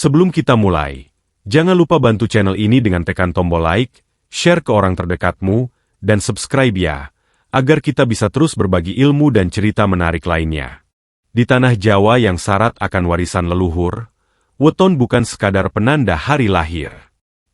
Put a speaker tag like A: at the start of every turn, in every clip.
A: Sebelum kita mulai, jangan lupa bantu channel ini dengan tekan tombol like, share ke orang terdekatmu, dan subscribe ya, agar kita bisa terus berbagi ilmu dan cerita menarik lainnya. Di tanah Jawa yang syarat akan warisan leluhur, weton bukan sekadar penanda hari lahir.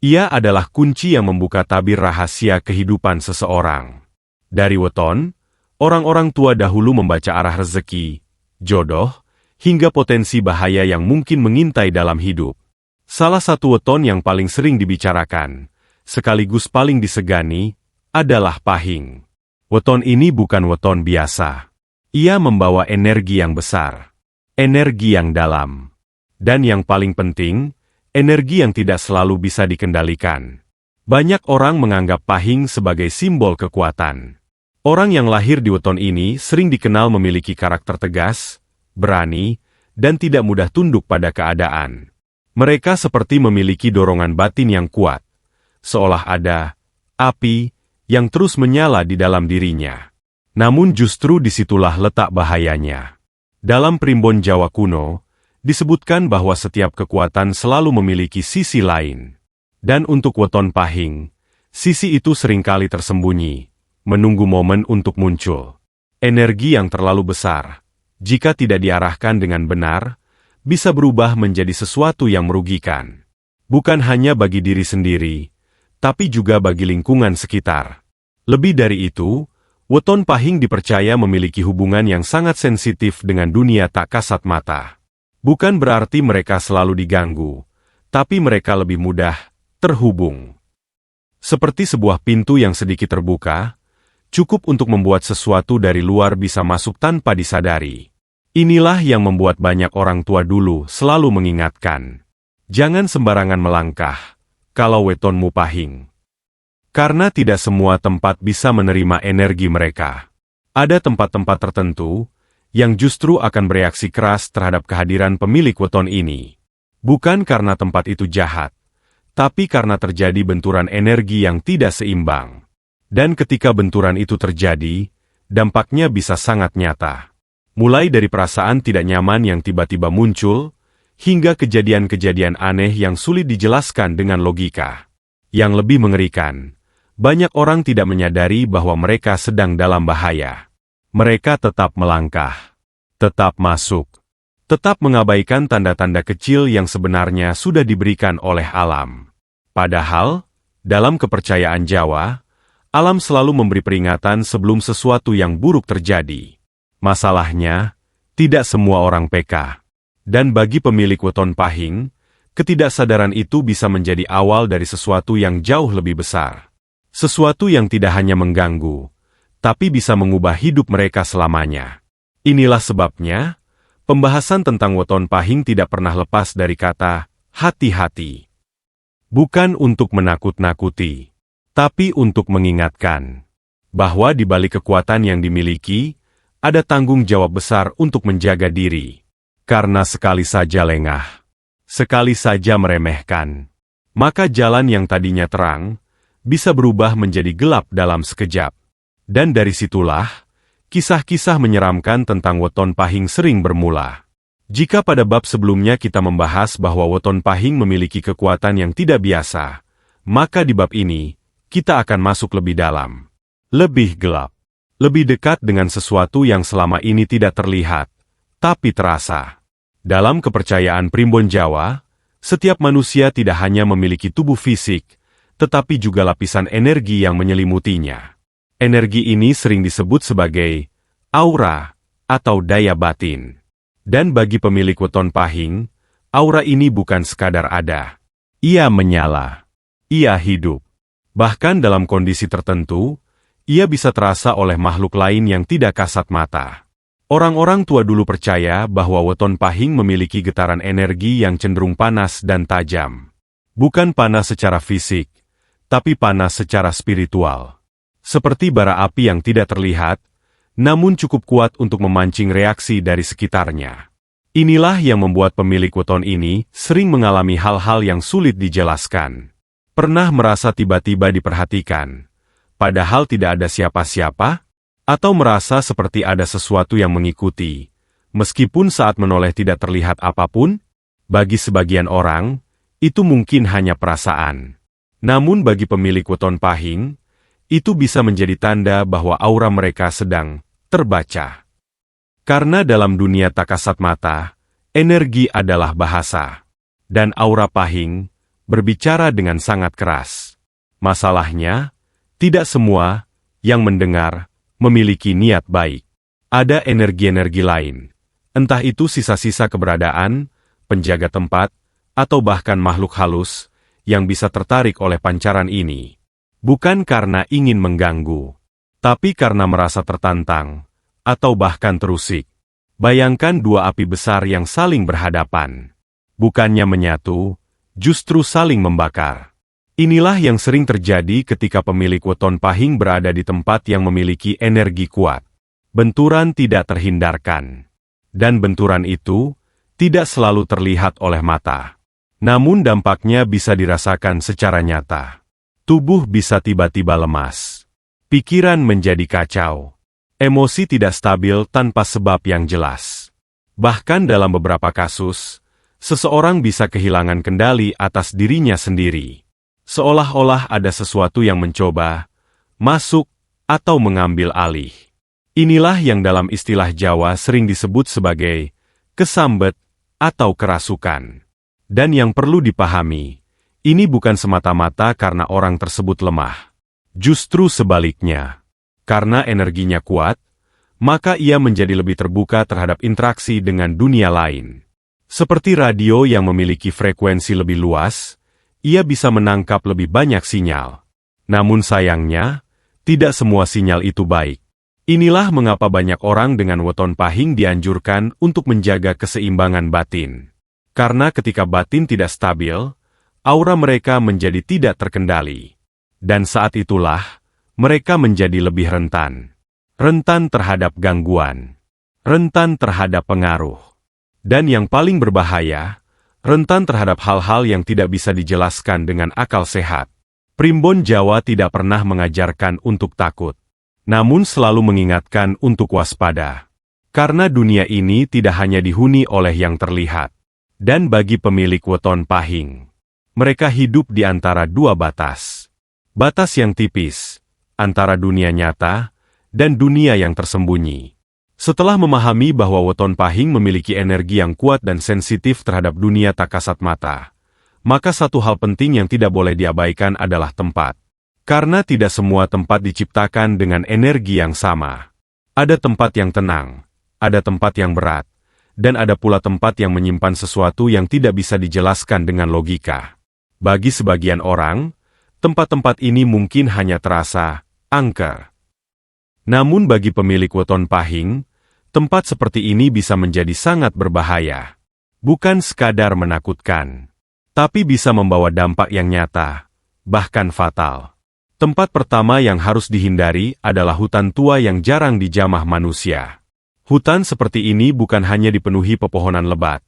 A: Ia adalah kunci yang membuka tabir rahasia kehidupan seseorang. Dari weton, orang-orang tua dahulu membaca arah rezeki, jodoh, hingga potensi bahaya yang mungkin mengintai dalam hidup. Salah satu weton yang paling sering dibicarakan, sekaligus paling disegani, adalah pahing. Weton ini bukan weton biasa. Ia membawa energi yang besar, energi yang dalam, dan yang paling penting, energi yang tidak selalu bisa dikendalikan. Banyak orang menganggap pahing sebagai simbol kekuatan. Orang yang lahir di weton ini sering dikenal memiliki karakter tegas, berani, dan tidak mudah tunduk pada keadaan. Mereka seperti memiliki dorongan batin yang kuat, seolah ada api yang terus menyala di dalam dirinya. Namun justru disitulah letak bahayanya. Dalam primbon Jawa kuno, disebutkan bahwa setiap kekuatan selalu memiliki sisi lain. Dan untuk weton pahing, sisi itu seringkali tersembunyi, menunggu momen untuk muncul. Energi yang terlalu besar, jika tidak diarahkan dengan benar, bisa berubah menjadi sesuatu yang merugikan. Bukan hanya bagi diri sendiri, tapi juga bagi lingkungan sekitar. Lebih dari itu, weton pahing dipercaya memiliki hubungan yang sangat sensitif dengan dunia tak kasat mata. Bukan berarti mereka selalu diganggu, tapi mereka lebih mudah terhubung. Seperti sebuah pintu yang sedikit terbuka, cukup untuk membuat sesuatu dari luar bisa masuk tanpa disadari. Inilah yang membuat banyak orang tua dulu selalu mengingatkan. Jangan sembarangan melangkah, kalau wetonmu pahing. Karena tidak semua tempat bisa menerima energi mereka. Ada tempat-tempat tertentu, yang justru akan bereaksi keras terhadap kehadiran pemilik weton ini. Bukan karena tempat itu jahat, tapi karena terjadi benturan energi yang tidak seimbang. Dan ketika benturan itu terjadi, dampaknya bisa sangat nyata. Mulai dari perasaan tidak nyaman yang tiba-tiba muncul, hingga kejadian-kejadian aneh yang sulit dijelaskan dengan logika. Yang lebih mengerikan, banyak orang tidak menyadari bahwa mereka sedang dalam bahaya. Mereka tetap melangkah, tetap masuk, tetap mengabaikan tanda-tanda kecil yang sebenarnya sudah diberikan oleh alam. Padahal, dalam kepercayaan Jawa, alam selalu memberi peringatan sebelum sesuatu yang buruk terjadi. Masalahnya, tidak semua orang peka. Dan bagi pemilik weton pahing, ketidaksadaran itu bisa menjadi awal dari sesuatu yang jauh lebih besar. Sesuatu yang tidak hanya mengganggu, tapi bisa mengubah hidup mereka selamanya. Inilah sebabnya, pembahasan tentang weton pahing tidak pernah lepas dari kata hati-hati. Bukan untuk menakut-nakuti, tapi untuk mengingatkan bahwa di balik kekuatan yang dimiliki, ada tanggung jawab besar untuk menjaga diri. Karena sekali saja lengah, sekali saja meremehkan, maka jalan yang tadinya terang, bisa berubah menjadi gelap dalam sekejap. Dan dari situlah, kisah-kisah menyeramkan tentang weton pahing sering bermula. Jika pada bab sebelumnya kita membahas bahwa weton pahing memiliki kekuatan yang tidak biasa, maka di bab ini, kita akan masuk lebih dalam, lebih gelap, lebih dekat dengan sesuatu yang selama ini tidak terlihat, tapi terasa. Dalam kepercayaan primbon Jawa, setiap manusia tidak hanya memiliki tubuh fisik, tetapi juga lapisan energi yang menyelimutinya. Energi ini sering disebut sebagai aura atau daya batin. Dan bagi pemilik weton pahing, aura ini bukan sekadar ada. Ia menyala. Ia hidup. Bahkan dalam kondisi tertentu, ia bisa terasa oleh makhluk lain yang tidak kasat mata. Orang-orang tua dulu percaya bahwa weton pahing memiliki getaran energi yang cenderung panas dan tajam. Bukan panas secara fisik, tapi panas secara spiritual. Seperti bara api yang tidak terlihat, namun cukup kuat untuk memancing reaksi dari sekitarnya. Inilah yang membuat pemilik weton ini sering mengalami hal-hal yang sulit dijelaskan. Pernah merasa tiba-tiba diperhatikan, padahal tidak ada siapa-siapa? Atau merasa seperti ada sesuatu yang mengikuti, meskipun saat menoleh tidak terlihat apapun? Bagi sebagian orang, itu mungkin hanya perasaan. Namun bagi pemilik weton pahing, itu bisa menjadi tanda bahwa aura mereka sedang terbaca. Karena dalam dunia tak kasat mata, energi adalah bahasa. Dan aura pahing berbicara dengan sangat keras. Masalahnya, tidak semua yang mendengar memiliki niat baik. Ada energi-energi lain, entah itu sisa-sisa keberadaan, penjaga tempat, atau bahkan makhluk halus yang bisa tertarik oleh pancaran ini. Bukan karena ingin mengganggu, tapi karena merasa tertantang, atau bahkan terusik. Bayangkan dua api besar yang saling berhadapan. Bukannya menyatu, justru saling membakar. Inilah yang sering terjadi ketika pemilik weton pahing berada di tempat yang memiliki energi kuat. Benturan tidak terhindarkan. Dan benturan itu tidak selalu terlihat oleh mata. Namun dampaknya bisa dirasakan secara nyata. Tubuh bisa tiba-tiba lemas. Pikiran menjadi kacau. Emosi tidak stabil tanpa sebab yang jelas. Bahkan dalam beberapa kasus, seseorang bisa kehilangan kendali atas dirinya sendiri. Seolah-olah ada sesuatu yang mencoba, masuk, atau mengambil alih. Inilah yang dalam istilah Jawa sering disebut sebagai kesambet atau kerasukan. Dan yang perlu dipahami, ini bukan semata-mata karena orang tersebut lemah. Justru sebaliknya. Karena energinya kuat, maka ia menjadi lebih terbuka terhadap interaksi dengan dunia lain. Seperti radio yang memiliki frekuensi lebih luas, ia bisa menangkap lebih banyak sinyal. Namun sayangnya, tidak semua sinyal itu baik. Inilah mengapa banyak orang dengan weton pahing dianjurkan untuk menjaga keseimbangan batin. Karena ketika batin tidak stabil, aura mereka menjadi tidak terkendali. Dan saat itulah, mereka menjadi lebih rentan. Rentan terhadap gangguan. Rentan terhadap pengaruh. Dan yang paling berbahaya, rentan terhadap hal-hal yang tidak bisa dijelaskan dengan akal sehat. Primbon Jawa tidak pernah mengajarkan untuk takut. Namun selalu mengingatkan untuk waspada. Karena dunia ini tidak hanya dihuni oleh yang terlihat. Dan bagi pemilik weton pahing, mereka hidup di antara dua batas. Batas yang tipis, antara dunia nyata dan dunia yang tersembunyi. Setelah memahami bahwa weton pahing memiliki energi yang kuat dan sensitif terhadap dunia tak kasat mata, maka satu hal penting yang tidak boleh diabaikan adalah tempat. Karena tidak semua tempat diciptakan dengan energi yang sama. Ada tempat yang tenang, ada tempat yang berat, dan ada pula tempat yang menyimpan sesuatu yang tidak bisa dijelaskan dengan logika. Bagi sebagian orang, tempat-tempat ini mungkin hanya terasa angker. Namun bagi pemilik weton pahing, tempat seperti ini bisa menjadi sangat berbahaya. Bukan sekadar menakutkan, tapi bisa membawa dampak yang nyata, bahkan fatal. Tempat pertama yang harus dihindari adalah hutan tua yang jarang dijamah manusia. Hutan seperti ini bukan hanya dipenuhi pepohonan lebat,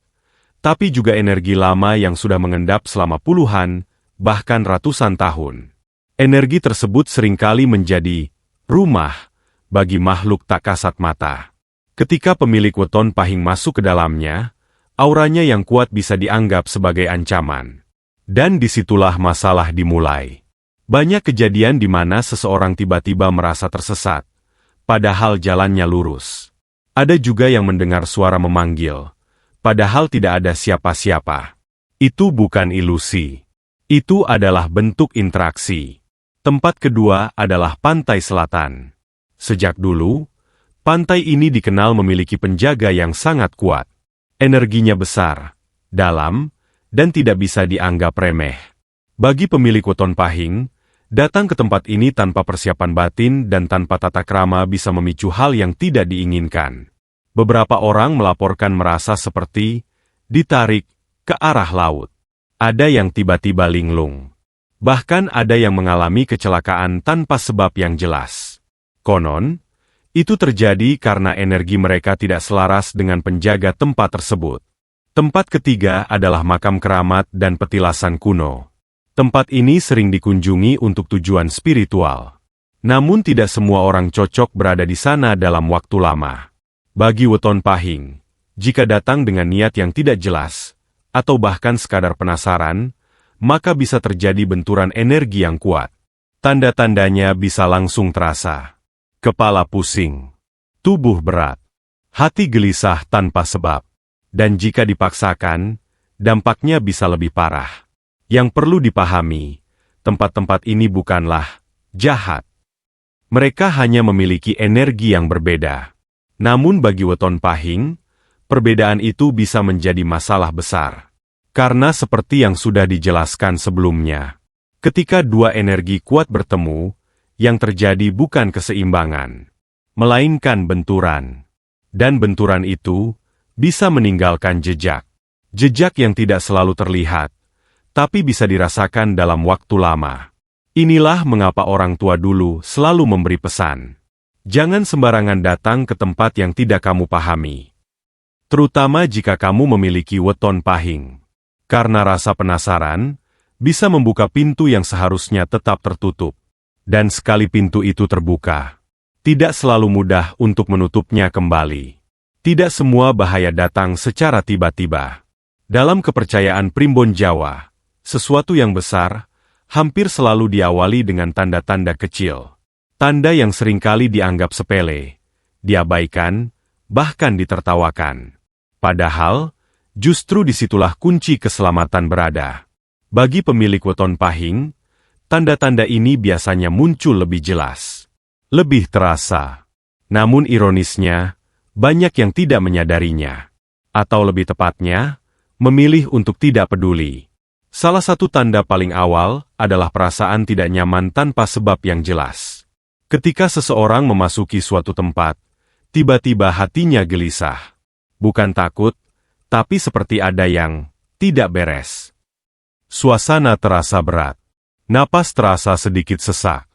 A: tapi juga energi lama yang sudah mengendap selama puluhan, bahkan ratusan tahun. Energi tersebut seringkali menjadi rumah bagi makhluk tak kasat mata. Ketika pemilik weton pahing masuk ke dalamnya, auranya yang kuat bisa dianggap sebagai ancaman. Dan disitulah masalah dimulai. Banyak kejadian di mana seseorang tiba-tiba merasa tersesat, padahal jalannya lurus. Ada juga yang mendengar suara memanggil, padahal tidak ada siapa-siapa. Itu bukan ilusi. Itu adalah bentuk interaksi. Tempat kedua adalah pantai selatan. Sejak dulu, pantai ini dikenal memiliki penjaga yang sangat kuat. Energinya besar, dalam, dan tidak bisa dianggap remeh. Bagi pemilik weton pahing, datang ke tempat ini tanpa persiapan batin dan tanpa tata krama bisa memicu hal yang tidak diinginkan. Beberapa orang melaporkan merasa seperti ditarik ke arah laut. Ada yang tiba-tiba linglung. Bahkan ada yang mengalami kecelakaan tanpa sebab yang jelas. Konon, itu terjadi karena energi mereka tidak selaras dengan penjaga tempat tersebut. Tempat ketiga adalah makam keramat dan petilasan kuno. Tempat ini sering dikunjungi untuk tujuan spiritual. Namun tidak semua orang cocok berada di sana dalam waktu lama. Bagi weton pahing, jika datang dengan niat yang tidak jelas, atau bahkan sekadar penasaran, maka bisa terjadi benturan energi yang kuat. Tanda-tandanya bisa langsung terasa. Kepala pusing, tubuh berat, hati gelisah tanpa sebab. Dan jika dipaksakan, dampaknya bisa lebih parah. Yang perlu dipahami, tempat-tempat ini bukanlah jahat. Mereka hanya memiliki energi yang berbeda. Namun bagi weton pahing, perbedaan itu bisa menjadi masalah besar. Karena seperti yang sudah dijelaskan sebelumnya, ketika dua energi kuat bertemu, yang terjadi bukan keseimbangan, melainkan benturan. Dan benturan itu bisa meninggalkan jejak. Jejak yang tidak selalu terlihat, tapi bisa dirasakan dalam waktu lama. Inilah mengapa orang tua dulu selalu memberi pesan. Jangan sembarangan datang ke tempat yang tidak kamu pahami. Terutama jika kamu memiliki weton pahing. Karena rasa penasaran bisa membuka pintu yang seharusnya tetap tertutup. Dan sekali pintu itu terbuka, tidak selalu mudah untuk menutupnya kembali. Tidak semua bahaya datang secara tiba-tiba. Dalam kepercayaan Primbon Jawa, sesuatu yang besar hampir selalu diawali dengan tanda-tanda kecil. Tanda yang seringkali dianggap sepele, diabaikan, bahkan ditertawakan. Padahal, justru disitulah kunci keselamatan berada. Bagi pemilik weton pahing, tanda-tanda ini biasanya muncul lebih jelas, lebih terasa. Namun ironisnya, banyak yang tidak menyadarinya. Atau lebih tepatnya, memilih untuk tidak peduli. Salah satu tanda paling awal adalah perasaan tidak nyaman tanpa sebab yang jelas. Ketika seseorang memasuki suatu tempat, tiba-tiba hatinya gelisah. Bukan takut, tapi seperti ada yang tidak beres. Suasana terasa berat, napas terasa sedikit sesak,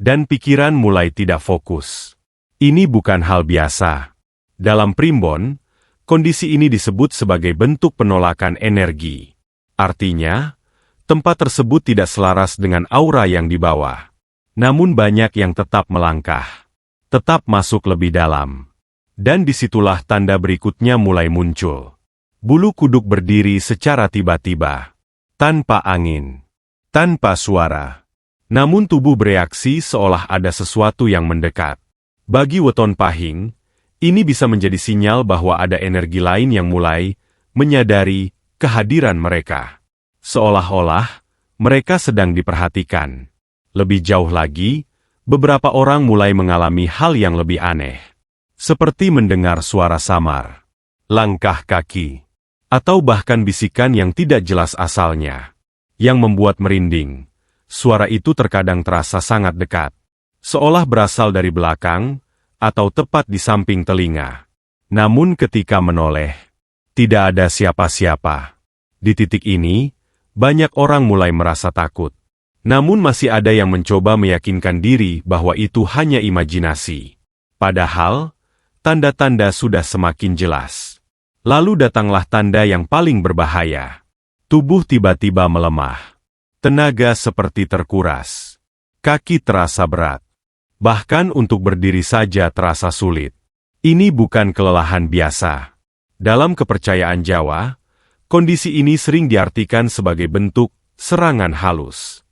A: dan pikiran mulai tidak fokus. Ini bukan hal biasa. Dalam Primbon, kondisi ini disebut sebagai bentuk penolakan energi. Artinya, tempat tersebut tidak selaras dengan aura yang dibawa. Namun banyak yang tetap melangkah, tetap masuk lebih dalam. Dan disitulah tanda berikutnya mulai muncul. Bulu kuduk berdiri secara tiba-tiba, tanpa angin, tanpa suara. Namun tubuh bereaksi seolah ada sesuatu yang mendekat. Bagi weton pahing, ini bisa menjadi sinyal bahwa ada energi lain yang mulai menyadari kehadiran mereka. Seolah-olah mereka sedang diperhatikan. Lebih jauh lagi, beberapa orang mulai mengalami hal yang lebih aneh. Seperti mendengar suara samar, langkah kaki, atau bahkan bisikan yang tidak jelas asalnya, yang membuat merinding. Suara itu terkadang terasa sangat dekat, seolah berasal dari belakang, atau tepat di samping telinga. Namun ketika menoleh, tidak ada siapa-siapa. Di titik ini, banyak orang mulai merasa takut. Namun masih ada yang mencoba meyakinkan diri bahwa itu hanya imajinasi. Padahal, tanda-tanda sudah semakin jelas. Lalu datanglah tanda yang paling berbahaya. Tubuh tiba-tiba melemah. Tenaga seperti terkuras. Kaki terasa berat. Bahkan untuk berdiri saja terasa sulit. Ini bukan kelelahan biasa. Dalam kepercayaan Jawa, kondisi ini sering diartikan sebagai bentuk serangan halus.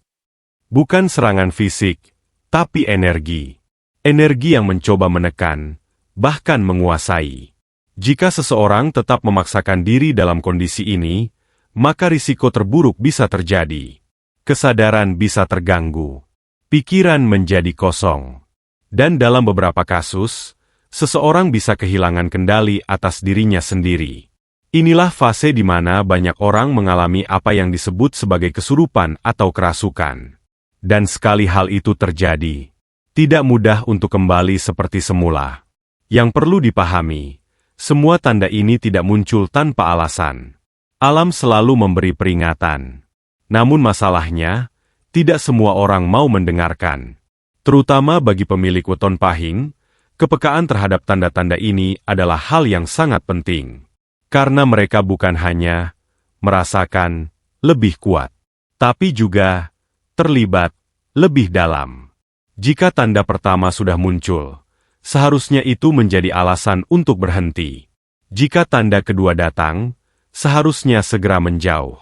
A: Bukan serangan fisik, tapi energi. Energi yang mencoba menekan, bahkan menguasai. Jika seseorang tetap memaksakan diri dalam kondisi ini, maka risiko terburuk bisa terjadi. Kesadaran bisa terganggu. Pikiran menjadi kosong. Dan dalam beberapa kasus, seseorang bisa kehilangan kendali atas dirinya sendiri. Inilah fase di mana banyak orang mengalami apa yang disebut sebagai kesurupan atau kerasukan. Dan sekali hal itu terjadi, tidak mudah untuk kembali seperti semula. Yang perlu dipahami, semua tanda ini tidak muncul tanpa alasan. Alam selalu memberi peringatan. Namun masalahnya, tidak semua orang mau mendengarkan. Terutama bagi pemilik weton pahing, kepekaan terhadap tanda-tanda ini adalah hal yang sangat penting. Karena mereka bukan hanya merasakan lebih kuat, tapi juga terlibat lebih dalam. Jika tanda pertama sudah muncul, seharusnya itu menjadi alasan untuk berhenti. Jika tanda kedua datang, seharusnya segera menjauh.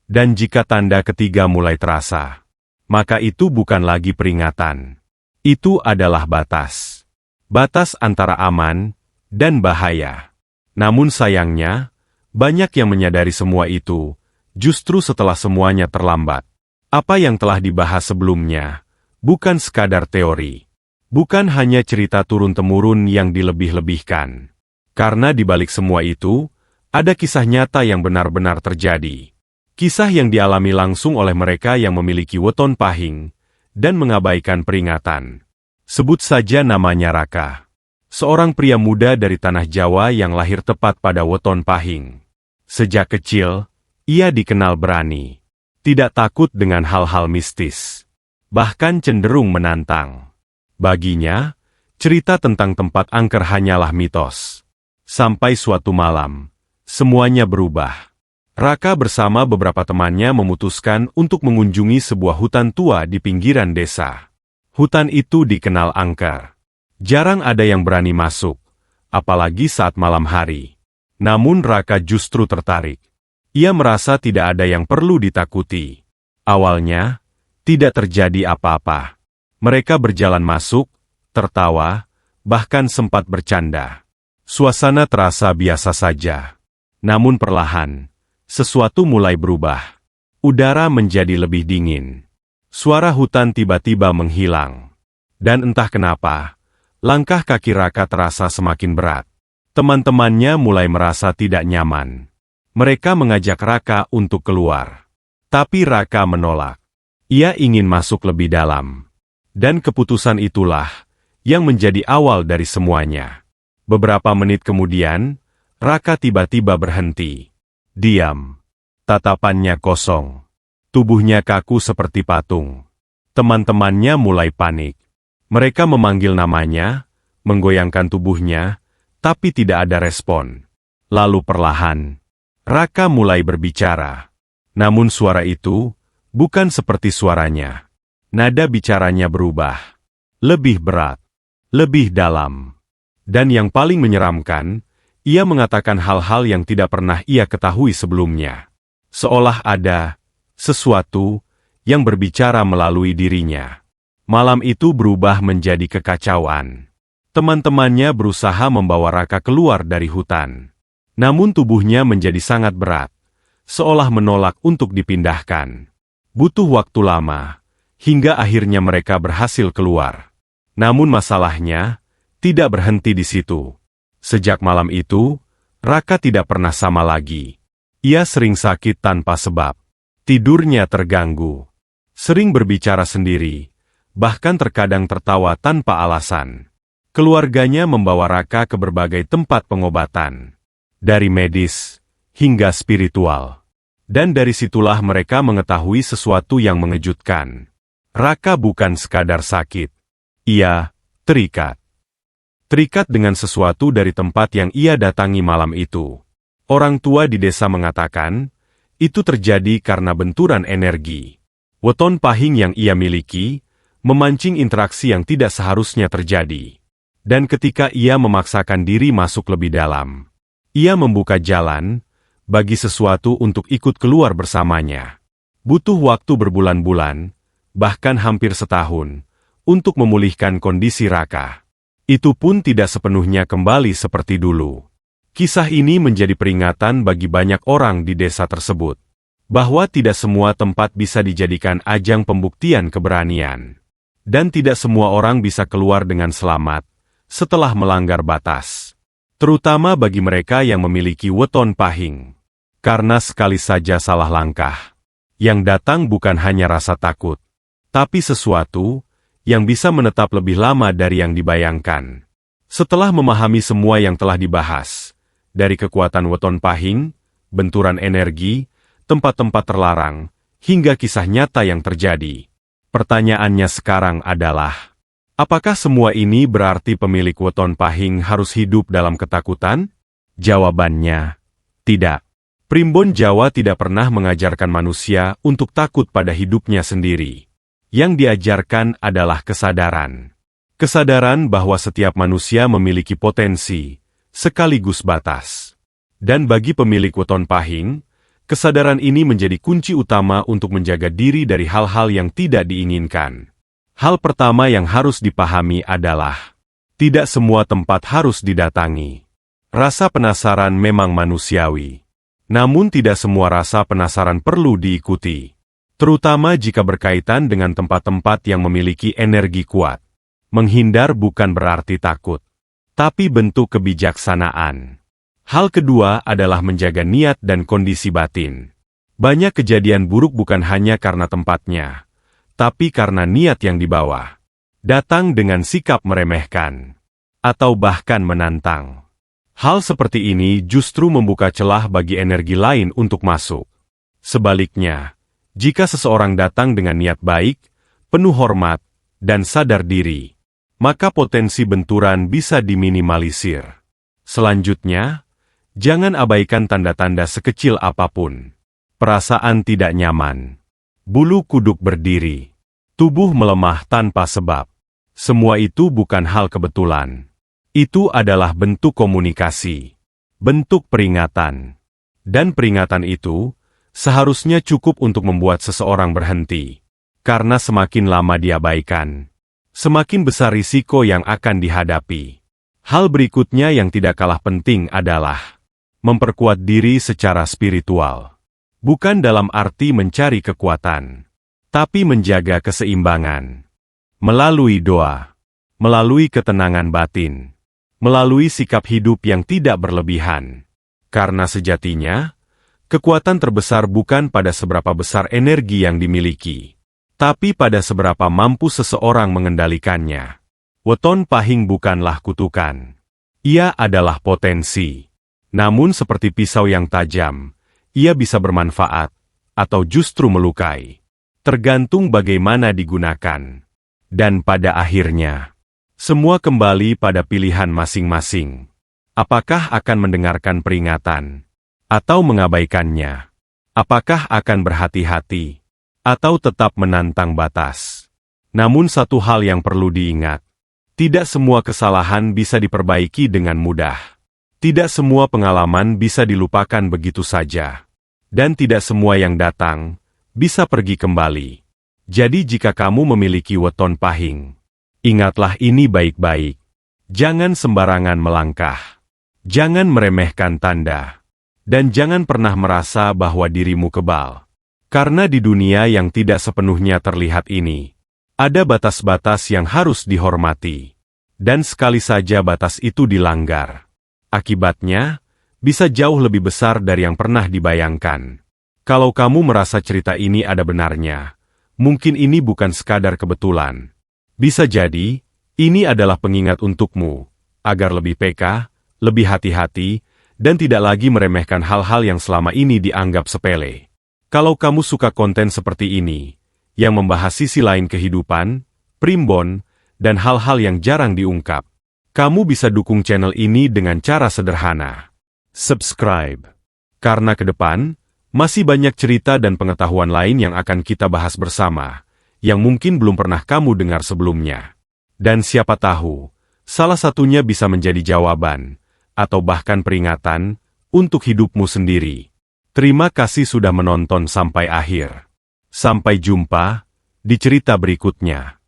A: Dan jika tanda ketiga mulai terasa, maka itu bukan lagi peringatan. Itu adalah batas. Batas antara aman dan bahaya. Namun sayangnya, banyak yang menyadari semua itu, justru setelah semuanya terlambat. Apa yang telah dibahas sebelumnya, bukan sekadar teori. Bukan hanya cerita turun-temurun yang dilebih-lebihkan. Karena di balik semua itu, ada kisah nyata yang benar-benar terjadi. Kisah yang dialami langsung oleh mereka yang memiliki weton pahing, dan mengabaikan peringatan. Sebut saja namanya Raka. Seorang pria muda dari tanah Jawa yang lahir tepat pada weton pahing. Sejak kecil, ia dikenal berani. Tidak takut dengan hal-hal mistis. Bahkan cenderung menantang. Baginya, cerita tentang tempat angker hanyalah mitos. Sampai suatu malam, semuanya berubah. Raka bersama beberapa temannya memutuskan untuk mengunjungi sebuah hutan tua di pinggiran desa. Hutan itu dikenal angker. Jarang ada yang berani masuk, apalagi saat malam hari. Namun Raka justru tertarik. Ia merasa tidak ada yang perlu ditakuti. Awalnya, tidak terjadi apa-apa. Mereka berjalan masuk, tertawa, bahkan sempat bercanda. Suasana terasa biasa saja. Namun perlahan, sesuatu mulai berubah. Udara menjadi lebih dingin. Suara hutan tiba-tiba menghilang. Dan entah kenapa, langkah kaki Raka terasa semakin berat. Teman-temannya mulai merasa tidak nyaman. Mereka mengajak Raka untuk keluar. Tapi Raka menolak. Ia ingin masuk lebih dalam. Dan keputusan itulah yang menjadi awal dari semuanya. Beberapa menit kemudian, Raka tiba-tiba berhenti. Diam. Tatapannya kosong. Tubuhnya kaku seperti patung. Teman-temannya mulai panik. Mereka memanggil namanya, menggoyangkan tubuhnya, tapi tidak ada respon. Lalu perlahan, Raka mulai berbicara. Namun suara itu bukan seperti suaranya. Nada bicaranya berubah. Lebih berat. Lebih dalam. Dan yang paling menyeramkan, ia mengatakan hal-hal yang tidak pernah ia ketahui sebelumnya. Seolah ada sesuatu yang berbicara melalui dirinya. Malam itu berubah menjadi kekacauan. Teman-temannya berusaha membawa Raka keluar dari hutan. Namun tubuhnya menjadi sangat berat. Seolah menolak untuk dipindahkan. Butuh waktu lama. Hingga akhirnya mereka berhasil keluar. Namun masalahnya, tidak berhenti di situ. Sejak malam itu, Raka tidak pernah sama lagi. Ia sering sakit tanpa sebab. Tidurnya terganggu. Sering berbicara sendiri. Bahkan terkadang tertawa tanpa alasan. Keluarganya membawa Raka ke berbagai tempat pengobatan. Dari medis, hingga spiritual. Dan dari situlah mereka mengetahui sesuatu yang mengejutkan. Raka bukan sekadar sakit. Ia terikat. Terikat dengan sesuatu dari tempat yang ia datangi malam itu. Orang tua di desa mengatakan, itu terjadi karena benturan energi. Weton pahing yang ia miliki, memancing interaksi yang tidak seharusnya terjadi. Dan ketika ia memaksakan diri masuk lebih dalam, ia membuka jalan, bagi sesuatu untuk ikut keluar bersamanya. Butuh waktu berbulan-bulan, bahkan hampir setahun, untuk memulihkan kondisi Raka. Itu pun tidak sepenuhnya kembali seperti dulu. Kisah ini menjadi peringatan bagi banyak orang di desa tersebut, bahwa tidak semua tempat bisa dijadikan ajang pembuktian keberanian. Dan tidak semua orang bisa keluar dengan selamat, setelah melanggar batas. Terutama bagi mereka yang memiliki weton pahing. Karena sekali saja salah langkah, yang datang bukan hanya rasa takut, tapi sesuatu yang bisa menetap lebih lama dari yang dibayangkan. Setelah memahami semua yang telah dibahas, dari kekuatan weton pahing, benturan energi, tempat-tempat terlarang, hingga kisah nyata yang terjadi. Pertanyaannya sekarang adalah, apakah semua ini berarti pemilik weton pahing harus hidup dalam ketakutan? Jawabannya, tidak. Primbon Jawa tidak pernah mengajarkan manusia untuk takut pada hidupnya sendiri. Yang diajarkan adalah kesadaran. Kesadaran bahwa setiap manusia memiliki potensi, sekaligus batas. Dan bagi pemilik weton pahing, kesadaran ini menjadi kunci utama untuk menjaga diri dari hal-hal yang tidak diinginkan. Hal pertama yang harus dipahami adalah, tidak semua tempat harus didatangi. Rasa penasaran memang manusiawi. Namun tidak semua rasa penasaran perlu diikuti. Terutama jika berkaitan dengan tempat-tempat yang memiliki energi kuat. Menghindar bukan berarti takut, tapi bentuk kebijaksanaan. Hal kedua adalah menjaga niat dan kondisi batin. Banyak kejadian buruk bukan hanya karena tempatnya, tapi karena niat yang dibawa. Datang dengan sikap meremehkan, atau bahkan menantang. Hal seperti ini justru membuka celah bagi energi lain untuk masuk. Sebaliknya, jika seseorang datang dengan niat baik, penuh hormat, dan sadar diri, maka potensi benturan bisa diminimalisir. Selanjutnya, jangan abaikan tanda-tanda sekecil apapun. Perasaan tidak nyaman. Bulu kuduk berdiri. Tubuh melemah tanpa sebab. Semua itu bukan hal kebetulan. Itu adalah bentuk komunikasi. Bentuk peringatan. Dan peringatan itu seharusnya cukup untuk membuat seseorang berhenti. Karena semakin lama diabaikan, semakin besar risiko yang akan dihadapi. Hal berikutnya yang tidak kalah penting adalah memperkuat diri secara spiritual. Bukan dalam arti mencari kekuatan, tapi menjaga keseimbangan. Melalui doa, melalui ketenangan batin, melalui sikap hidup yang tidak berlebihan. Karena sejatinya, kekuatan terbesar bukan pada seberapa besar energi yang dimiliki, tapi pada seberapa mampu seseorang mengendalikannya. Weton pahing bukanlah kutukan. Ia adalah potensi. Namun seperti pisau yang tajam, ia bisa bermanfaat, atau justru melukai. Tergantung bagaimana digunakan. Dan pada akhirnya, semua kembali pada pilihan masing-masing. Apakah akan mendengarkan peringatan, atau mengabaikannya? Apakah akan berhati-hati, atau tetap menantang batas? Namun satu hal yang perlu diingat, tidak semua kesalahan bisa diperbaiki dengan mudah. Tidak semua pengalaman bisa dilupakan begitu saja. Dan tidak semua yang datang bisa pergi kembali. Jadi jika kamu memiliki weton pahing, ingatlah ini baik-baik. Jangan sembarangan melangkah. Jangan meremehkan tanda. Dan jangan pernah merasa bahwa dirimu kebal. Karena di dunia yang tidak sepenuhnya terlihat ini, ada batas-batas yang harus dihormati. Dan sekali saja batas itu dilanggar, akibatnya bisa jauh lebih besar dari yang pernah dibayangkan. Kalau kamu merasa cerita ini ada benarnya, mungkin ini bukan sekadar kebetulan. Bisa jadi, ini adalah pengingat untukmu, agar lebih peka, lebih hati-hati, dan tidak lagi meremehkan hal-hal yang selama ini dianggap sepele. Kalau kamu suka konten seperti ini, yang membahas sisi lain kehidupan, primbon, dan hal-hal yang jarang diungkap, kamu bisa dukung channel ini dengan cara sederhana. Subscribe. Karena ke depan, masih banyak cerita dan pengetahuan lain yang akan kita bahas bersama, yang mungkin belum pernah kamu dengar sebelumnya. Dan siapa tahu, salah satunya bisa menjadi jawaban, atau bahkan peringatan, untuk hidupmu sendiri. Terima kasih sudah menonton sampai akhir. Sampai jumpa di cerita berikutnya.